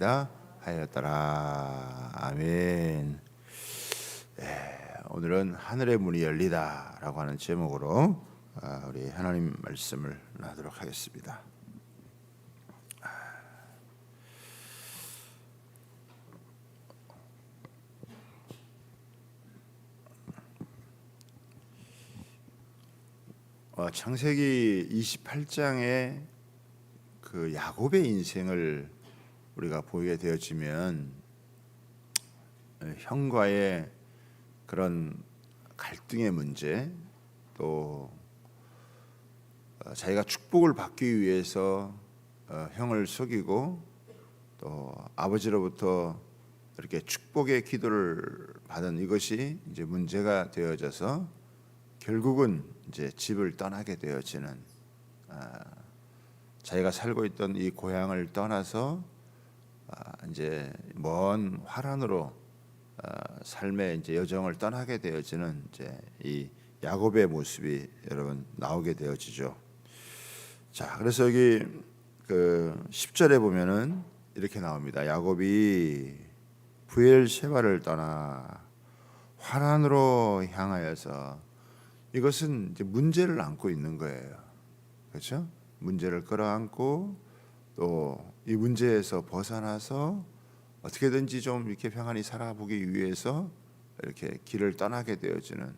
아니하리이다 하였더라. 아멘. 오늘은 하늘의 문이 열리다라고 하는 제목으로 우리 하나님 말씀을 나누도록 하겠습니다. 창세기 28장의 그 야곱의 인생을 우리가 보게 되어지면 형과의 그런 갈등의 문제, 또 자기가 축복을 받기 위해서 형을 속이고 또 아버지로부터 이렇게 축복의 기도를 받은 이것이 이제 문제가 되어져서 결국은 이제 집을 떠나게 되어지는, 자기가 살고 있던 이 고향을 떠나서 이제 먼 화란으로 삶의 이제 여정을 떠나게 되어지는 이제 이 야곱의 모습이 여러분 나오게 되어지죠. 자, 그래서 여기 그 10절에 보면은 이렇게 나옵니다. 야곱이 브엘셰바를 떠나 화란으로 향하여서, 이것은 이제 문제를 안고 있는 거예요. 그렇죠? 문제를 끌어안고 또 이 문제에서 벗어나서 어떻게든지 좀 이렇게 평안히 살아보기 위해서 이렇게 길을 떠나게 되어지는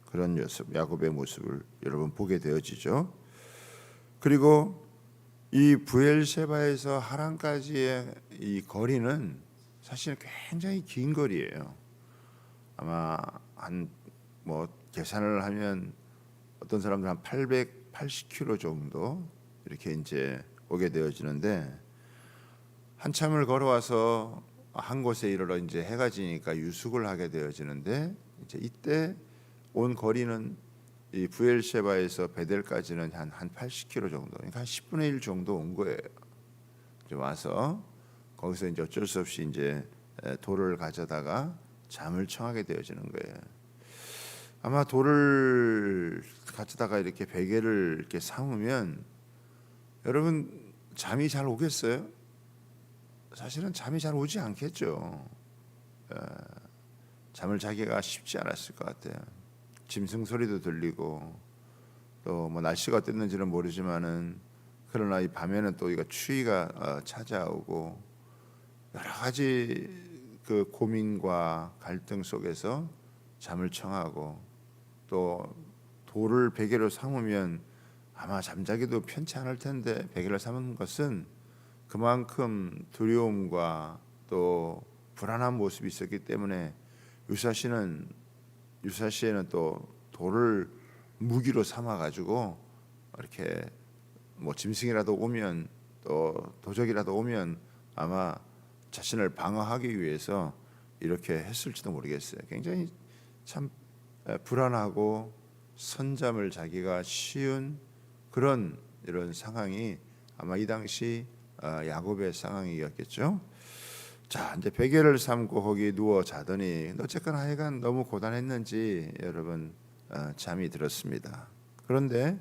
그런 모습, 야곱의 모습을 여러분 보게 되어지죠. 그리고 이 브엘셰바에서 하란까지의 이 거리는 사실 굉장히 긴 거리예요. 아마 한 계산을 하면 어떤 사람들 한 880km 정도 이렇게 이제 오게 되어지는데, 한참을 걸어와서 한 곳에 이르러 이제 해가 지니까 유숙을 하게 되어지는데, 이제 이때 온 거리는 이 브엘셰바에서 베델까지는 한 80km 정도, 그러니까 한 10분의 1 정도 온 거예요. 이제 와서 거기서 이제 어쩔 수 없이 이제 돌을 가져다가 잠을 청하게 되어지는 거예요. 아마 돌을 가져다가 이렇게 베개를 이렇게 삼으면 여러분 잠이 잘 오겠어요? 사실은 잠이 잘 오지 않겠죠. 잠을 자기가 쉽지 않았을 것 같아요. 짐승 소리도 들리고 또 날씨가 어땠는지는 모르지만은, 그러나 이 밤에는 또 이거 추위가 찾아오고 여러 가지 그 고민과 갈등 속에서 잠을 청하고, 또 돌을 베개로 삼으면 아마 잠자기도 편치 않을 텐데 베개를 삼은 것은 그만큼 두려움과 또 불안한 모습이 있었기 때문에 유사시에는 또 돌을 무기로 삼아 가지고 이렇게 짐승이라도 오면, 또 도적이라도 오면 아마 자신을 방어하기 위해서 이렇게 했을지도 모르겠어요. 굉장히 참 불안하고 선잠을 자기가 쉬운 그런 이런 상황이 아마 이 당시 야곱의 상황이었겠죠. 자, 이제 베개를 삼고 거기 누워 자더니 어쨌거나 하여간 너무 고단했는지 여러분 잠이 들었습니다. 그런데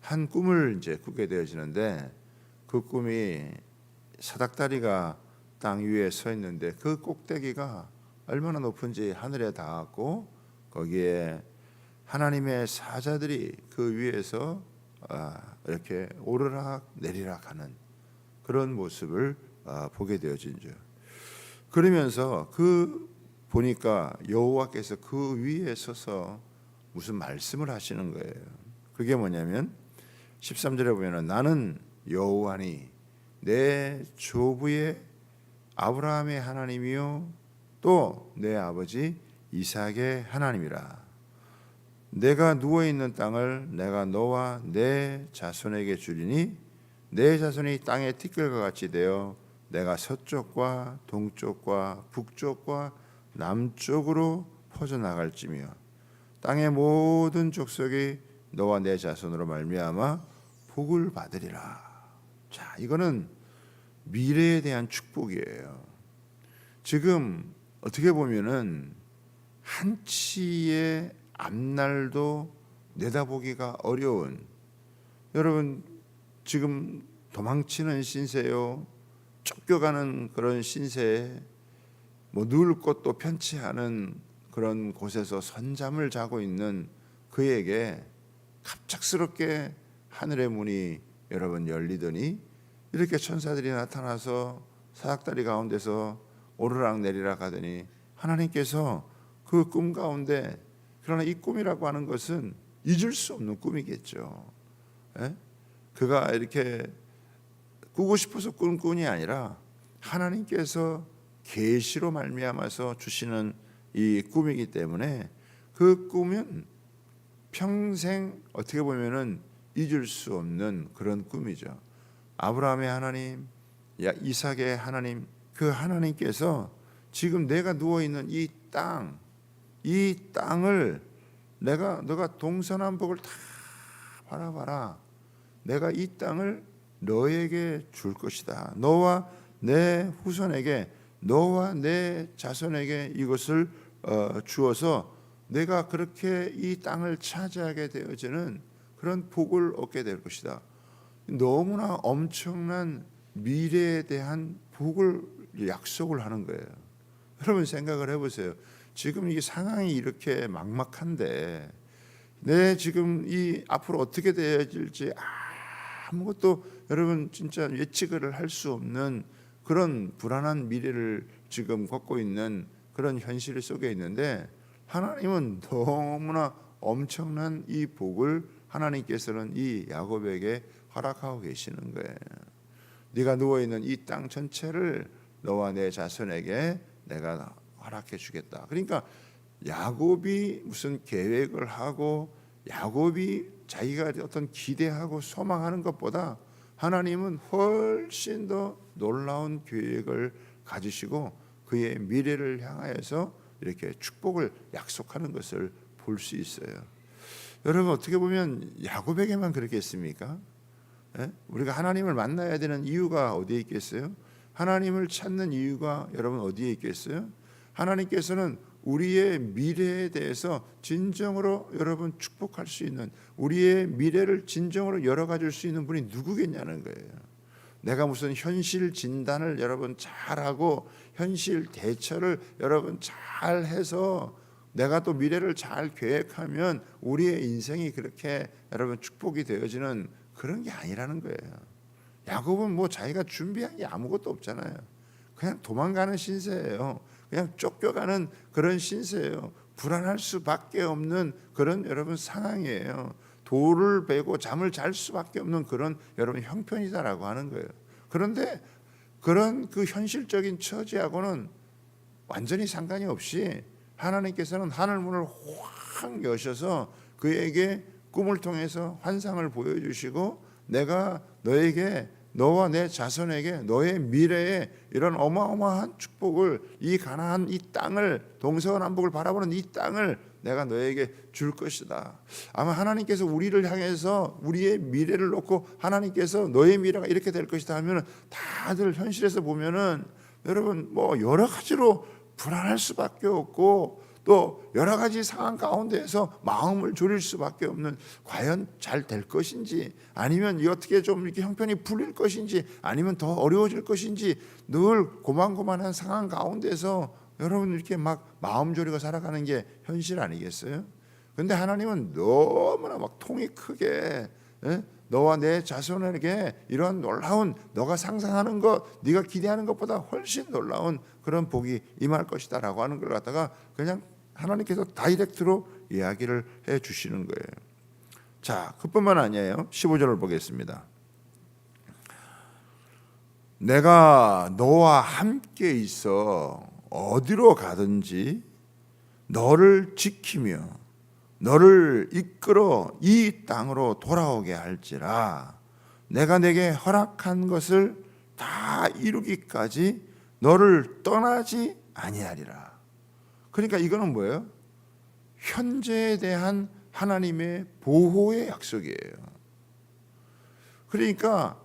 한 꿈을 이제 꾸게 되어지는데, 그 꿈이 사닥다리가 땅 위에 서 있는데 그 꼭대기가 얼마나 높은지 하늘에 닿았고, 거기에 하나님의 사자들이 그 위에서 이렇게 오르락 내리락 하는 그런 모습을 보게 되어진죠. 그러면서 보니까 여호와께서 그 위에 서서 무슨 말씀을 하시는 거예요. 그게 뭐냐면 13절에 보면은, 나는 여호와니 내 조부의 아브라함의 하나님이요 또 내 아버지 이삭의 하나님이라. 내가 누워있는 땅을 내가 너와 내 자손에게 주리니 내 자손이 땅의 티끌과 같이 되어 내가 서쪽과 동쪽과 북쪽과 남쪽으로 퍼져나갈지며 땅의 모든 족속이 너와 내 자손으로 말미암아 복을 받으리라. 자, 이거는 미래에 대한 축복이에요. 지금 어떻게 보면은 한치의 앞날도 내다보기가 어려운, 여러분 지금 도망치는 신세요, 쫓겨가는 그런 신세에 뭐 누울 곳도 편치 않은 그런 곳에서 선잠을 자고 있는 그에게 갑작스럽게 하늘의 문이 여러분 열리더니 이렇게 천사들이 나타나서 사닥다리 가운데서 오르락 내리락 하더니 하나님께서 그 꿈 가운데, 그러나 이 꿈이라고 하는 것은 잊을 수 없는 꿈이겠죠. 예? 그가 이렇게 꾸고 싶어서 꾼 꿈이 아니라 하나님께서 계시로 말미암아서 주시는 이 꿈이기 때문에 그 꿈은 평생 어떻게 보면은 잊을 수 없는 그런 꿈이죠. 아브라함의 하나님, 이삭의 하나님, 그 하나님께서 지금 내가 누워 있는 이 땅을 너가 동서남북을 다 바라봐라. 내가 이 땅을 너에게 줄 것이다. 너와 내 후손에게, 너와 내 자손에게 이것을 주어서 내가 그렇게 이 땅을 차지하게 되어지는 그런 복을 얻게 될 것이다. 너무나 엄청난 미래에 대한 복을 약속을 하는 거예요. 여러분 생각을 해보세요. 지금 이 상황이 이렇게 막막한데 내 지금 이 앞으로 어떻게 되어질지 아무것도 여러분 진짜 예측을 할 수 없는 그런 불안한 미래를 지금 걷고 있는 그런 현실 속에 있는데 하나님은 너무나 엄청난 이 복을 하나님께서는 이 야곱에게 허락하고 계시는 거예요. 네가 누워있는 이 땅 전체를 너와 내 자손에게 내가 허락해 주겠다. 그러니까 야곱이 무슨 계획을 하고 야곱이 자기가 어떤 기대하고 소망하는 것보다 하나님은 훨씬 더 놀라운 계획을 가지시고 그의 미래를 향하여서 이렇게 축복을 약속하는 것을 볼 수 있어요. 여러분 어떻게 보면 야곱에게만 그렇겠습니까? 예? 우리가 하나님을 만나야 되는 이유가 어디에 있겠어요? 하나님을 찾는 이유가 여러분 어디에 있겠어요? 하나님께서는 우리의 미래에 대해서 진정으로 여러분 축복할 수 있는, 우리의 미래를 진정으로 열어가 줄 수 있는 분이 누구겠냐는 거예요. 내가 무슨 현실 진단을 여러분 잘하고 현실 대처를 여러분 잘해서 내가 또 미래를 잘 계획하면 우리의 인생이 그렇게 여러분 축복이 되어지는 그런 게 아니라는 거예요. 야곱은 뭐 자기가 준비한 게 아무것도 없잖아요. 그냥 도망가는 신세예요. 그냥 쫓겨가는 그런 신세예요. 불안할 수밖에 없는 그런 여러분 상황이에요. 돌을 베고 잠을 잘 수밖에 없는 그런 여러분 형편이다라고 하는 거예요. 그런데 그런 그 현실적인 처지하고는 완전히 상관이 없이 하나님께서는 하늘 문을 확 여셔서 그에게 꿈을 통해서 환상을 보여주시고 내가 너에게, 너와 내 자손에게 너의 미래에 이런 어마어마한 축복을, 이 가나안 이 땅을, 동서남북을 바라보는 이 땅을 내가 너에게 줄 것이다. 아마 하나님께서 우리를 향해서 우리의 미래를 놓고 하나님께서 너의 미래가 이렇게 될 것이다 하면 다들 현실에서 보면은 여러분 뭐 여러 가지로 불안할 수밖에 없고 또 여러 가지 상황 가운데에서 마음을 졸일 수밖에 없는, 과연 잘 될 것인지 아니면 어떻게 좀 이렇게 형편이 풀릴 것인지 아니면 더 어려워질 것인지 늘 고만고만한 상황 가운데서 여러분 이렇게 막 마음 졸이고 살아가는 게 현실 아니겠어요? 근데 하나님은 너무나 막 통이 크게 너와 내 자손에게 이런 놀라운, 너가 상상하는 것, 네가 기대하는 것보다 훨씬 놀라운 그런 복이 임할 것이다라고 하는 걸 갖다가 그냥 하나님께서 다이렉트로 이야기를 해 주시는 거예요. 자, 그뿐만 아니에요. 15절을 보겠습니다. 내가 너와 함께 있어 어디로 가든지 너를 지키며 너를 이끌어 이 땅으로 돌아오게 할지라. 내가 내게 허락한 것을 다 이루기까지 너를 떠나지 아니하리라. 그러니까 이거는 뭐예요? 현재에 대한 하나님의 보호의 약속이에요. 그러니까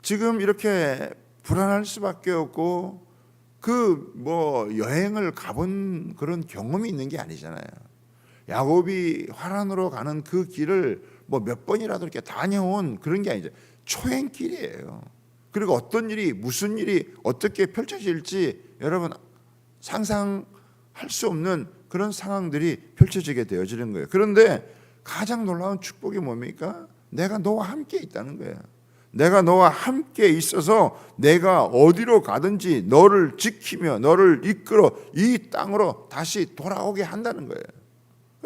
지금 이렇게 불안할 수밖에 없고 그 뭐 여행을 가본 그런 경험이 있는 게 아니잖아요. 야곱이 화란으로 가는 그 길을 뭐 몇 번이라도 이렇게 다녀온 그런 게 아니죠. 초행길이에요. 그리고 어떤 일이 무슨 일이 어떻게 펼쳐질지 여러분 상상할 수 없는 그런 상황들이 펼쳐지게 되어지는 거예요. 그런데 가장 놀라운 축복이 뭡니까? 내가 너와 함께 있다는 거예요. 내가 너와 함께 있어서 내가 어디로 가든지 너를 지키며 너를 이끌어 이 땅으로 다시 돌아오게 한다는 거예요.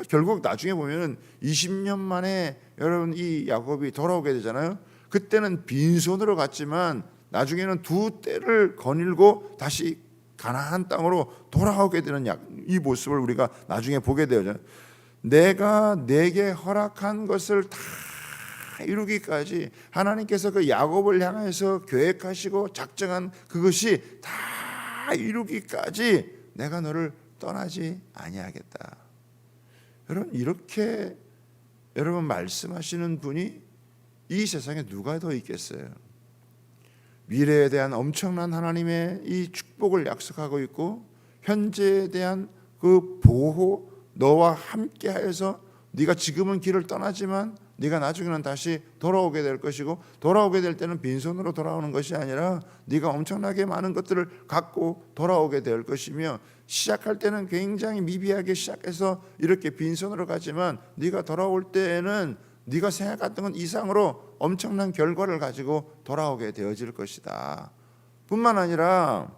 결국 나중에 보면 20년 만에 여러분 이 야곱이 돌아오게 되잖아요. 그때는 빈손으로 갔지만 나중에는 두 떼를 거닐고 다시 가나안 땅으로 돌아오게 되는 이 모습을 우리가 나중에 보게 되죠. 내가 내게 허락한 것을 다 이루기까지 하나님께서 그 야곱을 향해서 계획하시고 작정한 그것이 다 이루기까지 내가 너를 떠나지 아니하겠다. 여러분 이렇게 여러분 말씀하시는 분이 이 세상에 누가 더 있겠어요? 미래에 대한 엄청난 하나님의 이 축복을 약속하고 있고 현재에 대한 그 보호 너와 함께하여서 네가 지금은 길을 떠나지만 네가 나중에는 다시 돌아오게 될 것이고 돌아오게 될 때는 빈손으로 돌아오는 것이 아니라 네가 엄청나게 많은 것들을 갖고 돌아오게 될 것이며 시작할 때는 굉장히 미비하게 시작해서 이렇게 빈손으로 가지만 네가 돌아올 때에는 네가 생각했던 것 이상으로 엄청난 결과를 가지고 돌아오게 되어질 것이다. 뿐만 아니라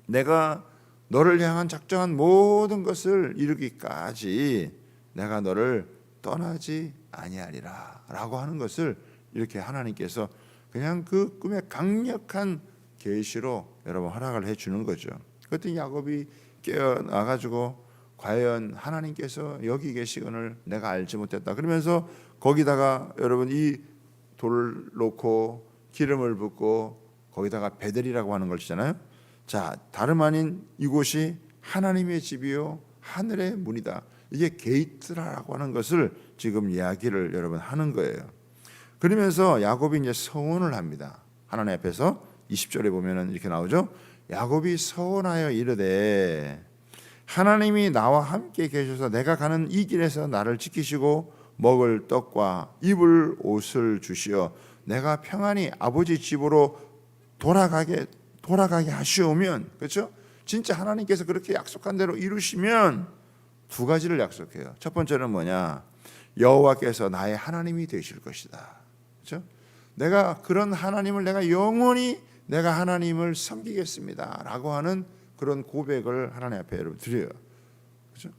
내가 너를 향한 작정한 모든 것을 이루기까지 내가 너를 떠나지 아니하리라 라고 하는 것을 이렇게 하나님께서 그냥 그 꿈의 강력한 계시로 여러분 허락을 해주는 거죠. 그랬더니 야곱이 깨어나가지고 과연 하나님께서 여기 계시거늘 내가 알지 못했다 그러면서 거기다가 여러분 이 돌을 놓고 기름을 붓고 거기다가 베델이라고 하는 것이잖아요. 자, 다름 아닌 이곳이 하나님의 집이요 하늘의 문이다. 이게 게이트라고 하는 것을 지금 이야기를 여러분 하는 거예요. 그러면서 야곱이 이제 서원을 합니다. 하나님 앞에서 20절에 보면은 이렇게 나오죠. 야곱이 서원하여 이르되 하나님이 나와 함께 계셔서 내가 가는 이 길에서 나를 지키시고 먹을 떡과 입을 옷을 주시어 내가 평안히 아버지 집으로 돌아가게 하시오면, 그렇죠? 진짜 하나님께서 그렇게 약속한 대로 이루시면 두 가지를 약속해요. 첫 번째는 뭐냐? 여호와께서 나의 하나님이 되실 것이다. 그렇죠? 내가 그런 하나님을 내가 영원히 내가 하나님을 섬기겠습니다라고 하는 그런 고백을 하나님 앞에 여러분 드려요. 그렇죠?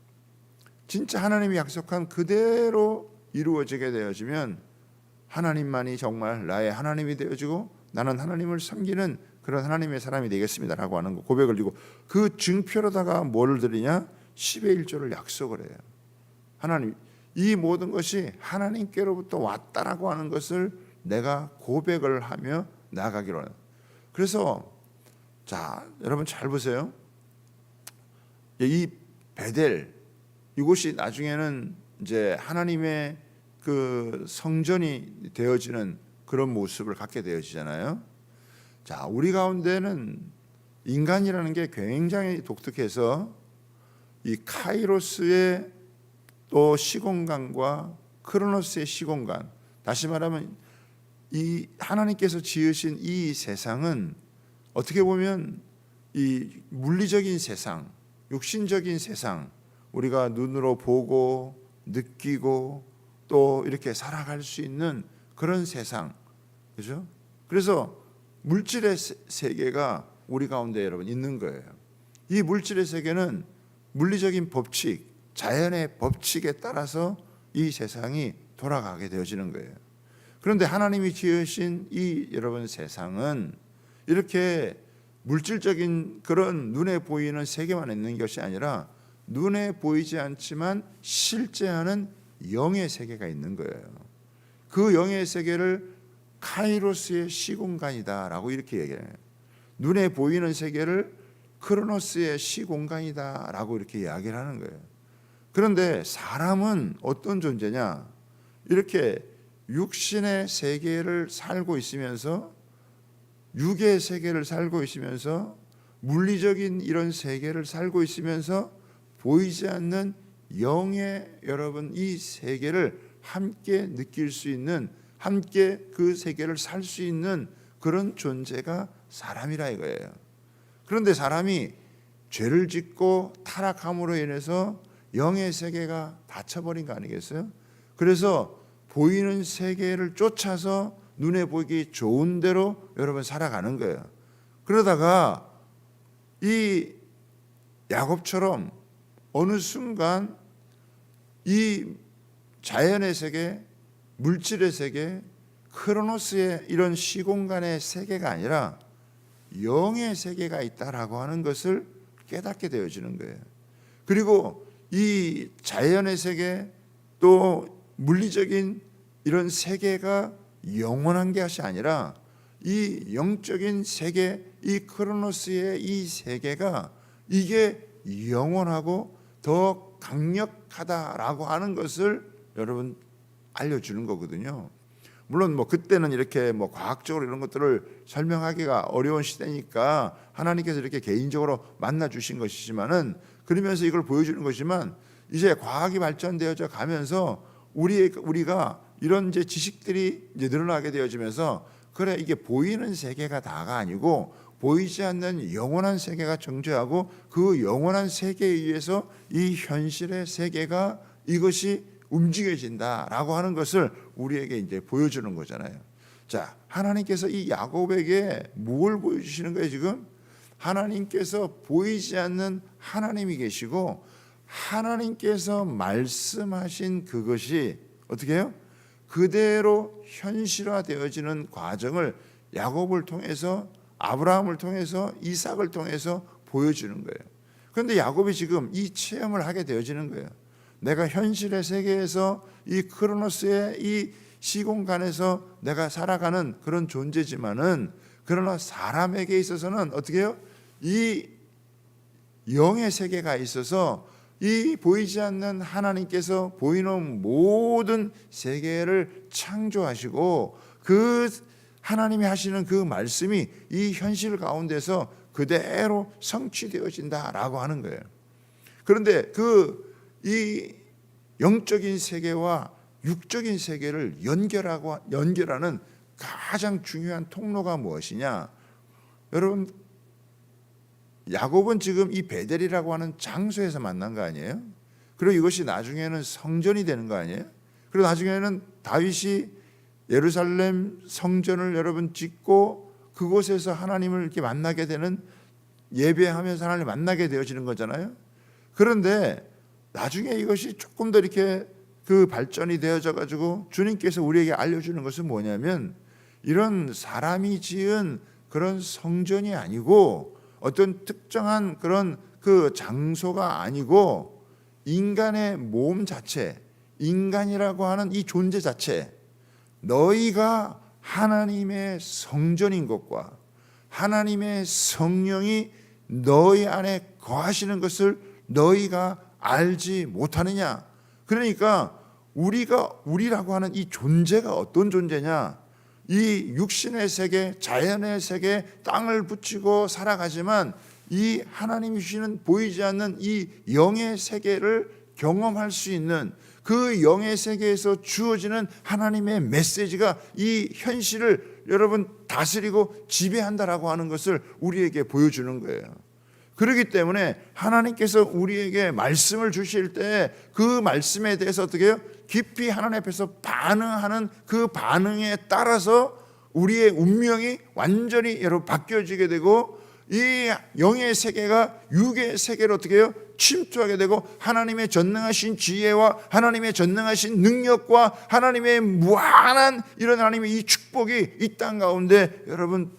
진짜 하나님이 약속한 그대로 이루어지게 되어지면 하나님만이 정말 나의 하나님이 되어지고 나는 하나님을 섬기는 그런 하나님의 사람이 되겠습니다라고 하는 거 고백을 드리고 그 증표로다가 뭘 드리냐? 10의 1조를 약속을 해요. 하나님 이 모든 것이 하나님께로부터 왔다라고 하는 것을 내가 고백을 하며 나아가기로 해요. 그래서 자 여러분 잘 보세요. 이 베델 이곳이 나중에는 이제 하나님의 그 성전이 되어지는 그런 모습을 갖게 되어지잖아요. 자, 우리 가운데는 인간이라는 게 굉장히 독특해서 이 카이로스의 또 시공간과 크로노스의 시공간, 다시 말하면 이 하나님께서 지으신 이 세상은 어떻게 보면 이 물리적인 세상, 육신적인 세상, 우리가 눈으로 보고 느끼고 또 이렇게 살아갈 수 있는 그런 세상, 그죠? 그래서 물질의 세계가 우리 가운데 여러분 있는 거예요. 이 물질의 세계는 물리적인 법칙, 자연의 법칙에 따라서 이 세상이 돌아가게 되어지는 거예요. 그런데 하나님이 지으신 이 여러분 세상은 이렇게 물질적인 그런 눈에 보이는 세계만 있는 것이 아니라 눈에 보이지 않지만 실제하는 영의 세계가 있는 거예요. 그 영의 세계를 카이로스의 시공간이다라고 이렇게 얘기해요. 눈에 보이는 세계를 크로노스의 시공간이다라고 이렇게 이야기를 하는 거예요. 그런데 사람은 어떤 존재냐? 이렇게 육신의 세계를 살고 있으면서 육의 세계를 살고 있으면서 물리적인 이런 세계를 살고 있으면서 보이지 않는 영의 여러분 이 세계를 함께 느낄 수 있는 함께 그 세계를 살 수 있는 그런 존재가 사람이라 이거예요. 그런데 사람이 죄를 짓고 타락함으로 인해서 영의 세계가 닫혀버린 거 아니겠어요? 그래서 보이는 세계를 쫓아서 눈에 보기 좋은 대로 여러분 살아가는 거예요. 그러다가 이 야곱처럼 어느 순간 이 자연의 세계, 물질의 세계, 크로노스의 이런 시공간의 세계가 아니라 영의 세계가 있다라고 하는 것을 깨닫게 되어지는 거예요. 그리고 이 자연의 세계 또 물리적인 이런 세계가 영원한 것이 아니라 이 영적인 세계, 이 크로노스의 이 세계가 이게 영원하고 더 강력하다라고 하는 것을 여러분 알려주는 거거든요. 물론 뭐 그때는 이렇게 뭐 과학적으로 이런 것들을 설명하기가 어려운 시대니까 하나님께서 이렇게 개인적으로 만나 주신 것이지만은 그러면서 이걸 보여주는 것이지만 이제 과학이 발전되어져 가면서 우리가 이런 이제 지식들이 이제 늘어나게 되어지면서 그래 이게 보이는 세계가 다가 아니고 보이지 않는 영원한 세계가 존재하고 그 영원한 세계에 의해서 이 현실의 세계가 이것이 움직여진다라고 하는 것을 우리에게 이제 보여주는 거잖아요. 자, 하나님께서 이 야곱에게 뭘 보여주시는 거예요 지금? 하나님께서 보이지 않는 하나님이 계시고 하나님께서 말씀하신 그것이 어떻게 해요? 그대로 현실화되어지는 과정을 야곱을 통해서 아브라함을 통해서 이삭을 통해서 보여주는 거예요. 그런데 야곱이 지금 이 체험을 하게 되어지는 거예요. 내가 현실의 세계에서 이 크로노스의 이 시공간에서 내가 살아가는 그런 존재지만은 그러나 사람에게 있어서는 어떻게 해요? 이 영의 세계가 있어서 이 보이지 않는 하나님께서 보이는 모든 세계를 창조하시고 그 하나님이 하시는 그 말씀이 이 현실 가운데서 그대로 성취되어진다라고 하는 거예요. 그런데 이 영적인 세계와 육적인 세계를 연결하는 가장 중요한 통로가 무엇이냐? 여러분, 야곱은 지금 이 베델이라고 하는 장소에서 만난 거 아니에요? 그리고 이것이 나중에는 성전이 되는 거 아니에요? 그리고 나중에는 다윗이 예루살렘 성전을 여러분 짓고 그곳에서 하나님을 이렇게 만나게 되는 예배하면서 하나님을 만나게 되어지는 거잖아요. 그런데 나중에 이것이 조금 더 이렇게 그 발전이 되어져 가지고 주님께서 우리에게 알려주는 것은 뭐냐면 이런 사람이 지은 그런 성전이 아니고 어떤 특정한 그런 그 장소가 아니고 인간의 몸 자체, 인간이라고 하는 이 존재 자체, 너희가 하나님의 성전인 것과 하나님의 성령이 너희 안에 거하시는 것을 너희가 알지 못하느냐. 그러니까 우리라고 하는 이 존재가 어떤 존재냐? 이 육신의 세계, 자연의 세계, 땅을 붙이고 살아가지만 이 하나님이 주시는 보이지 않는 이 영의 세계를 경험할 수 있는 그 영의 세계에서 주어지는 하나님의 메시지가 이 현실을 여러분 다스리고 지배한다라고 하는 것을 우리에게 보여주는 거예요. 그렇기 때문에 하나님께서 우리에게 말씀을 주실 때 그 말씀에 대해서 어떻게 해요? 깊이 하나님 앞에서 반응하는 그 반응에 따라서 우리의 운명이 완전히 여러분 바뀌어지게 되고 이 영의 세계가 육의 세계로 어떻게 해요? 침투하게 되고 하나님의 전능하신 지혜와 하나님의 전능하신 능력과 하나님의 무한한 이런 하나님의 이 축복이 이 땅 가운데 여러분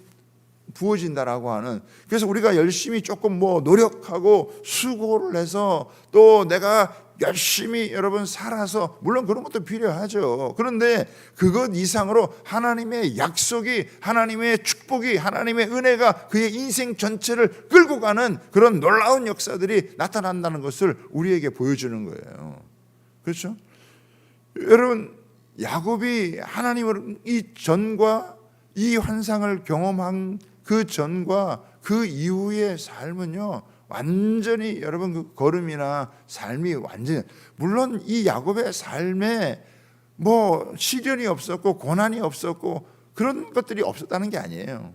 부어진다라고 하는. 그래서 우리가 열심히 조금 뭐 노력하고 수고를 해서 또 내가 열심히 여러분 살아서 물론 그런 것도 필요하죠. 그런데 그것 이상으로 하나님의 약속이, 하나님의 축복이, 하나님의 은혜가 그의 인생 전체를 끌고 가는 그런 놀라운 역사들이 나타난다는 것을 우리에게 보여주는 거예요. 그렇죠? 여러분, 야곱이 하나님을 이 전과 이 환상을 경험한 그 전과 그 이후의 삶은요, 완전히 여러분 그 걸음이나 삶이 완전히, 물론 이 야곱의 삶에 뭐 시련이 없었고 고난이 없었고 그런 것들이 없었다는 게 아니에요.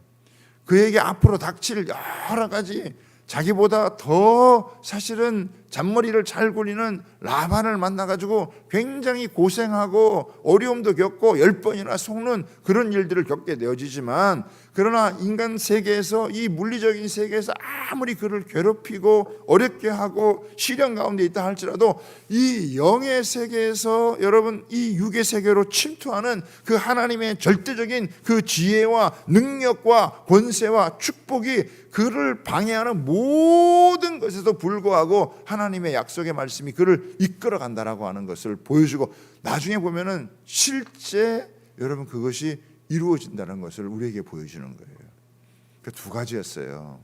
그에게 앞으로 닥칠 여러 가지 자기보다 더 사실은 잔머리를 잘 굴리는 라반을 만나가지고 굉장히 고생하고 어려움도 겪고 10번이나 속는 그런 일들을 겪게 되어지지만, 그러나 인간 세계에서, 이 물리적인 세계에서 아무리 그를 괴롭히고 어렵게 하고 시련 가운데 있다 할지라도 이 영의 세계에서 여러분 이 육의 세계로 침투하는 그 하나님의 절대적인 그 지혜와 능력과 권세와 축복이 그를 방해하는 모든 것에도 불구하고 하나님의 약속의 말씀이 그를 이끌어 간다라고 하는 것을 보여주고, 나중에 보면은 실제 여러분 그것이 이루어진다는 것을 우리에게 보여주는 거예요. 그 두 가지였어요.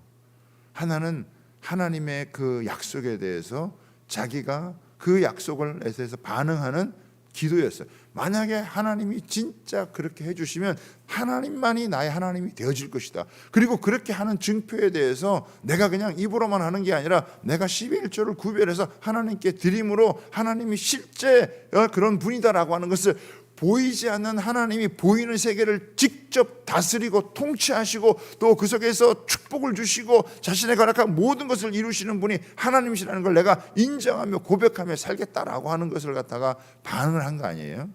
하나는 하나님의 그 약속에 대해서 자기가 그 약속을 대해서 반응하는 기도였어요. 만약에 하나님이 진짜 그렇게 해주시면 하나님만이 나의 하나님이 되어질 것이다. 그리고 그렇게 하는 증표에 대해서 내가 그냥 입으로만 하는 게 아니라 내가 12일 1조를 구별해서 하나님께 드림으로 하나님이 실제 그런 분이다라고 하는 것을, 보이지 않는 하나님이 보이는 세계를 직접 다스리고 통치하시고 또 그 속에서 축복을 주시고 자신의 거룩한 모든 것을 이루시는 분이 하나님이시라는 걸 내가 인정하며 고백하며 살겠다라고 하는 것을 갖다가 반응을 한 거 아니에요?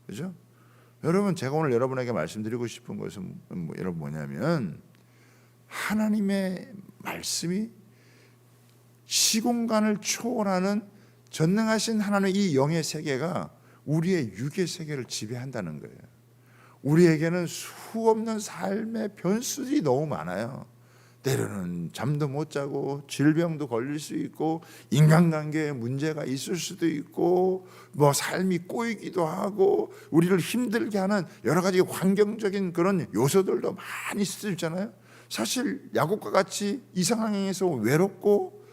그죠? 여러분, 제가 오늘 여러분에게 말씀드리고 싶은 것은 여러분 뭐냐면, 하나님의 말씀이 시공간을 초월하는 전능하신 하나님의 이 영의 세계가 우리의 육의 세계를 지배한다는 거예요. 우리에게는 수없는 삶의 변수들이 너무 많아요. 때로는 잠도 못 자고 질병도 걸릴 수 있고 인간관계에 문제가 있을 수도 있고 뭐 삶이 꼬이기도 하고 우리를 힘들게 하는 여러 가지 환경적인 그런 요소들도 많이 있을 수 있잖아요. 사실 야곱과 같이 이 상황에서 외롭고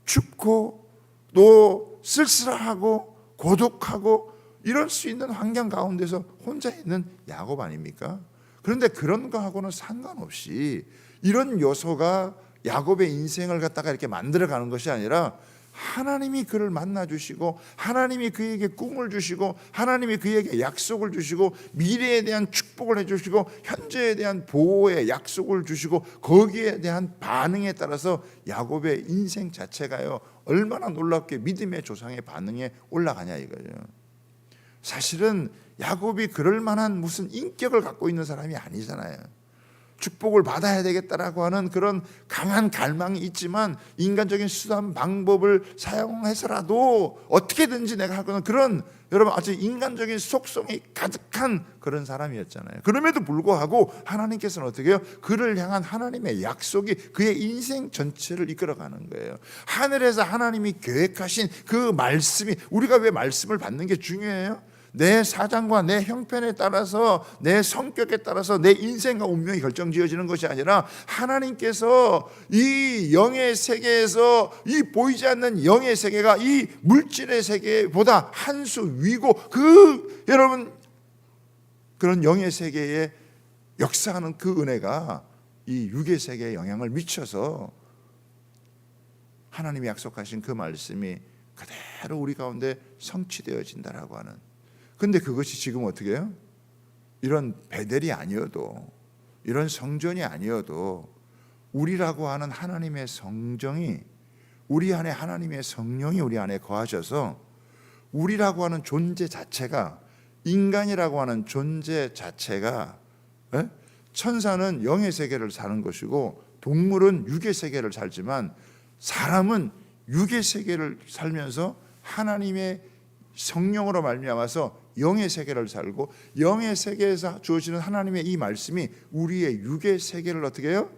춥고 또 쓸쓸하고 고독하고 이럴 수 있는 환경 가운데서 혼자 있는 야곱 아닙니까? 그런데 그런 거하고는 상관없이 이런 요소가 야곱의 인생을 갖다가 이렇게 만들어가는 것이 아니라, 하나님이 그를 만나주시고 하나님이 그에게 꿈을 주시고 하나님이 그에게 약속을 주시고 미래에 대한 축복을 해주시고 현재에 대한 보호의 약속을 주시고 거기에 대한 반응에 따라서 야곱의 인생 자체가요 얼마나 놀랍게 믿음의 조상의 반응에 올라가냐 이거죠. 사실은 야곱이 그럴 만한 무슨 인격을 갖고 있는 사람이 아니잖아요. 축복을 받아야 되겠다라고 하는 그런 강한 갈망이 있지만 인간적인 수단 방법을 사용해서라도 어떻게든지 내가 할 거는 그런, 여러분 아주 인간적인 속성이 가득한 그런 사람이었잖아요. 그럼에도 불구하고 하나님께서는 어떻게 해요? 그를 향한 하나님의 약속이 그의 인생 전체를 이끌어가는 거예요. 하늘에서 하나님이 계획하신 그 말씀이, 우리가 왜 말씀을 받는 게 중요해요? 내 사장과 내 형편에 따라서 내 성격에 따라서 내 인생과 운명이 결정지어지는 것이 아니라, 하나님께서 이 영의 세계에서 이 보이지 않는 영의 세계가 이 물질의 세계보다 한 수 위고, 그 여러분 그런 영의 세계에 역사하는 그 은혜가 이 육의 세계에 영향을 미쳐서 하나님이 약속하신 그 말씀이 그대로 우리 가운데 성취되어진다라고 하는. 근데 그것이 지금 어떻게 해요? 이런 베델이 아니어도, 이런 성전이 아니어도 우리라고 하는 하나님의 성정이, 우리 안에 하나님의 성령이 우리 안에 거하셔서 우리라고 하는 존재 자체가, 인간이라고 하는 존재 자체가, 천사는 영의 세계를 사는 것이고 동물은 육의 세계를 살지만, 사람은 육의 세계를 살면서 하나님의 성령으로 말미암아서 영의 세계를 살고, 영의 세계에서 주어지는 하나님의 이 말씀이 우리의 육의 세계를 어떻게 해요?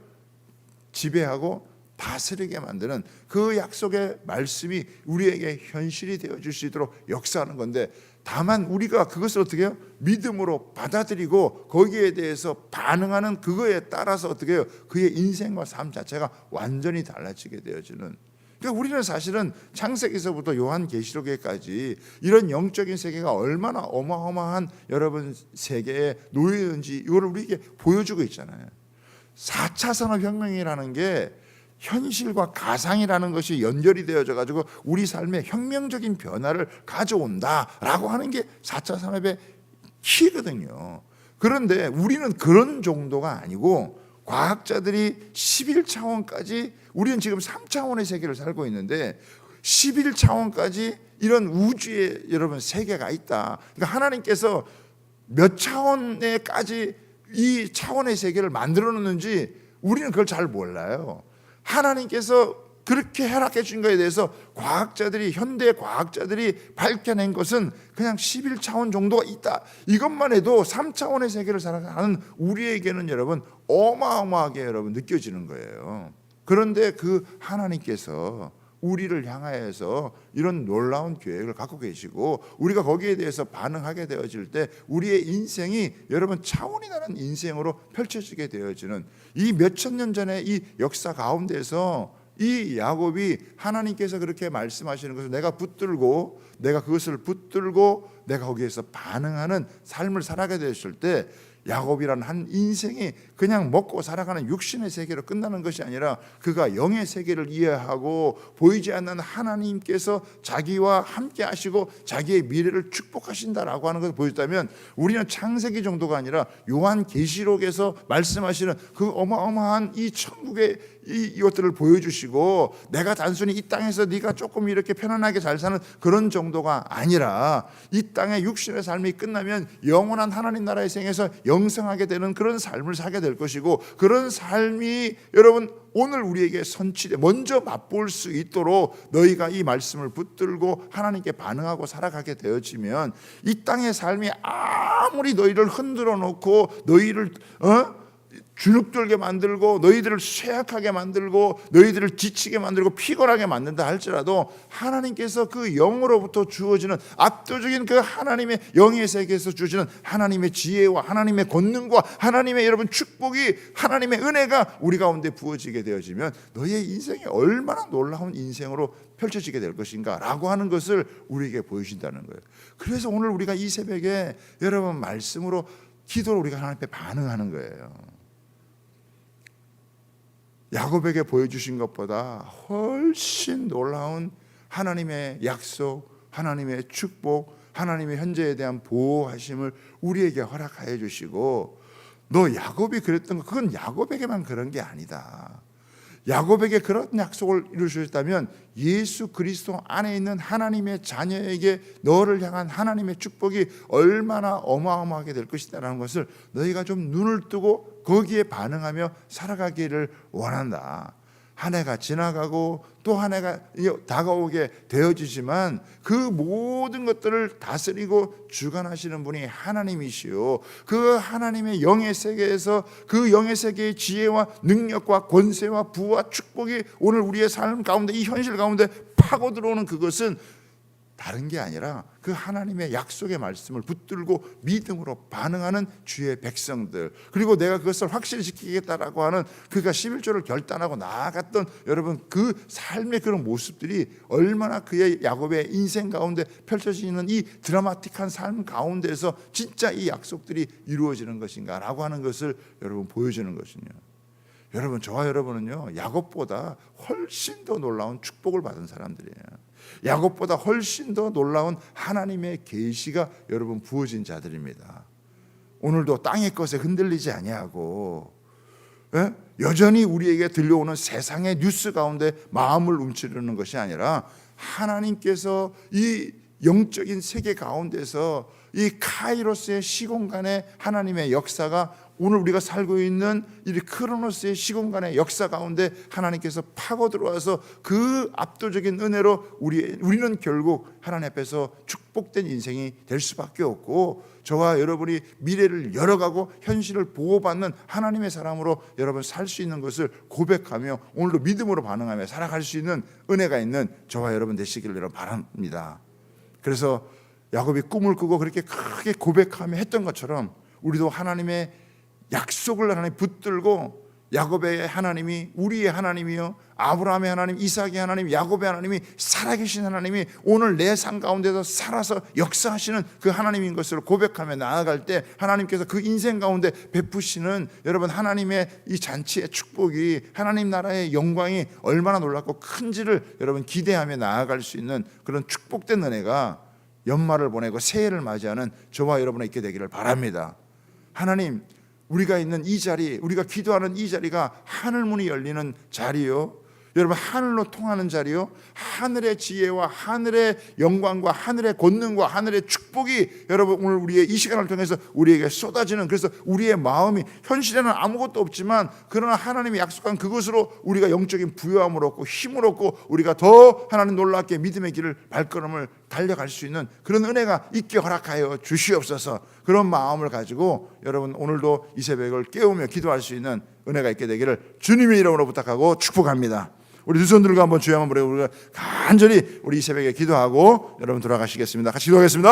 지배하고 다스리게 만드는 그 약속의 말씀이 우리에게 현실이 되어질 수 있도록 역사하는 건데, 다만 우리가 그것을 어떻게 해요? 믿음으로 받아들이고 거기에 대해서 반응하는 그거에 따라서 어떻게 해요? 그의 인생과 삶 자체가 완전히 달라지게 되어지는. 그러니까 우리는 사실은 창세기서부터 요한계시록에까지 이런 영적인 세계가 얼마나 어마어마한 여러분 세계에 놓여 있는지 이거를 우리에게 보여주고 있잖아요. 4차 산업혁명이라는 게 현실과 가상이라는 것이 연결이 되어져 가지고 우리 삶에 혁명적인 변화를 가져온다라고 하는 게 4차 산업의 키거든요. 그런데 우리는 그런 정도가 아니고 과학자들이 11차원까지, 우리는 지금 3차원의 세계를 살고 있는데 11차원까지 이런 우주에 여러분 세계가 있다. 그러니까 하나님께서 몇 차원에까지 이 차원의 세계를 만들어 놓는지 우리는 그걸 잘 몰라요. 하나님께서 그렇게 허락해 준 것에 대해서 과학자들이, 현대 과학자들이 밝혀낸 것은 그냥 11차원 정도가 있다. 이것만 해도 3차원의 세계를 살아가는 우리에게는 여러분 어마어마하게 여러분 느껴지는 거예요. 그런데 그 하나님께서 우리를 향하여서 이런 놀라운 계획을 갖고 계시고 우리가 거기에 대해서 반응하게 되어질 때 우리의 인생이 여러분 차원이 다른 인생으로 펼쳐지게 되어지는 이 몇천 년 전의 이 역사 가운데서 이 야곱이 하나님께서 그렇게 말씀하시는 것을 내가 붙들고, 내가 그것을 붙들고 내가 거기에서 반응하는 삶을 살아가게 되었을 때 야곱이라는 한 인생이 그냥 먹고 살아가는 육신의 세계로 끝나는 것이 아니라 그가 영의 세계를 이해하고 보이지 않는 하나님께서 자기와 함께 하시고 자기의 미래를 축복하신다라고 하는 것을 보였다면 우리는 창세기 정도가 아니라 요한계시록에서 말씀하시는 그 어마어마한 이 천국의 이것들을 보여주시고 내가 단순히 이 땅에서 네가 조금 이렇게 편안하게 잘 사는 그런 정도가 아니라 이 땅의 육신의 삶이 끝나면 영원한 하나님 나라의 생에서 영생하게 되는 그런 삶을 살게 될 것이고 그런 삶이 여러분 오늘 우리에게 선취돼 먼저 맛볼 수 있도록 너희가 이 말씀을 붙들고 하나님께 반응하고 살아가게 되어지면 이 땅의 삶이 아무리 너희를 흔들어 놓고 너희를 주눅들게 만들고 너희들을 쇠약하게 만들고 너희들을 지치게 만들고 피곤하게 만든다 할지라도 하나님께서 그 영으로부터 주어지는 압도적인 그 하나님의 영의 세계에서 주시는 하나님의 지혜와 하나님의 권능과 하나님의 여러분 축복이 하나님의 은혜가 우리 가운데 부어지게 되어지면 너희의 인생이 얼마나 놀라운 인생으로 펼쳐지게 될 것인가 라고 하는 것을 우리에게 보여주신다는 거예요. 그래서 오늘 우리가 이 새벽에 여러분 말씀으로 기도로 우리가 하나님 앞에 반응하는 거예요. 야곱에게 보여주신 것보다 훨씬 놀라운 하나님의 약속, 하나님의 축복, 하나님의 현재에 대한 보호하심을 우리에게 허락하여 주시고 너 야곱이 그랬던 거 그건 야곱에게만 그런 게 아니다. 야곱에게 그런 약속을 이루셨다면 예수 그리스도 안에 있는 하나님의 자녀에게 너를 향한 하나님의 축복이 얼마나 어마어마하게 될 것이다라는 것을 너희가 좀 눈을 뜨고 거기에 반응하며 살아가기를 원한다. 한 해가 지나가고 또 한 해가 다가오게 되어지지만 그 모든 것들을 다스리고 주관하시는 분이 하나님이시요 그 하나님의 영의 세계에서 그 영의 세계의 지혜와 능력과 권세와 부와 축복이 오늘 우리의 삶 가운데 이 현실 가운데 파고 들어오는 그것은 다른 게 아니라 그 하나님의 약속의 말씀을 붙들고 믿음으로 반응하는 주의 백성들 그리고 내가 그것을 확실히 지키겠다라고 하는 그가 11조를 결단하고 나아갔던 여러분 그 삶의 그런 모습들이 얼마나 그의 야곱의 인생 가운데 펼쳐지는 이 드라마틱한 삶 가운데서 진짜 이 약속들이 이루어지는 것인가 라고 하는 것을 여러분 보여주는 것이요. 여러분 저와 여러분은요 야곱보다 훨씬 더 놀라운 축복을 받은 사람들이에요. 야곱보다 훨씬 더 놀라운 하나님의 계시가 여러분 부어진 자들입니다. 오늘도 땅의 것에 흔들리지 아니하고 여전히 우리에게 들려오는 세상의 뉴스 가운데 마음을 움츠르는 것이 아니라 하나님께서 이 영적인 세계 가운데서 이 카이로스의 시공간의 하나님의 역사가 오늘 우리가 살고 있는 이 크로노스의 시공간의 역사 가운데 하나님께서 파고 들어와서 그 압도적인 은혜로 우리는 결국 하나님 앞에서 축복된 인생이 될 수밖에 없고 저와 여러분이 미래를 열어가고 현실을 보호받는 하나님의 사람으로 여러분 살 수 있는 것을 고백하며 오늘도 믿음으로 반응하며 살아갈 수 있는 은혜가 있는 저와 여러분 되시기를 여러분 바랍니다. 그래서 야곱이 꿈을 꾸고 그렇게 크게 고백하며 했던 것처럼 우리도 하나님의 약속을 하나님 붙들고 야곱의 하나님이 우리의 하나님이요 아브라함의 하나님, 이삭의 하나님, 야곱의 하나님이 살아계신 하나님이 오늘 내 삶 가운데서 살아서 역사하시는 그 하나님인 것을 고백하며 나아갈 때 하나님께서 그 인생 가운데 베푸시는 여러분 하나님의 이 잔치의 축복이 하나님 나라의 영광이 얼마나 놀랍고 큰지를 여러분 기대하며 나아갈 수 있는 그런 축복된 은혜가 연말을 보내고 새해를 맞이하는 저와 여러분에 있게 되기를 바랍니다. 하나님, 우리가 있는 이 자리, 우리가 기도하는 이 자리가 하늘문이 열리는 자리요, 여러분 하늘로 통하는 자리요, 하늘의 지혜와 하늘의 영광과 하늘의 권능과 하늘의 축복이 여러분 오늘 우리의 이 시간을 통해서 우리에게 쏟아지는, 그래서 우리의 마음이 현실에는 아무것도 없지만 그러나 하나님이 약속한 그것으로 우리가 영적인 부요함을 얻고 힘을 얻고 우리가 더 하나님 놀랍게 믿음의 길을 발걸음을 달려갈 수 있는 그런 은혜가 있게 허락하여 주시옵소서. 그런 마음을 가지고 여러분 오늘도 이 새벽을 깨우며 기도할 수 있는 은혜가 있게 되기를 주님의 이름으로 부탁하고 축복합니다. 우리 두 손 들고 한번 주여 한번 부르고 우리가 간절히 우리 이 새벽에 기도하고 여러분 돌아가시겠습니다. 같이 기도하겠습니다.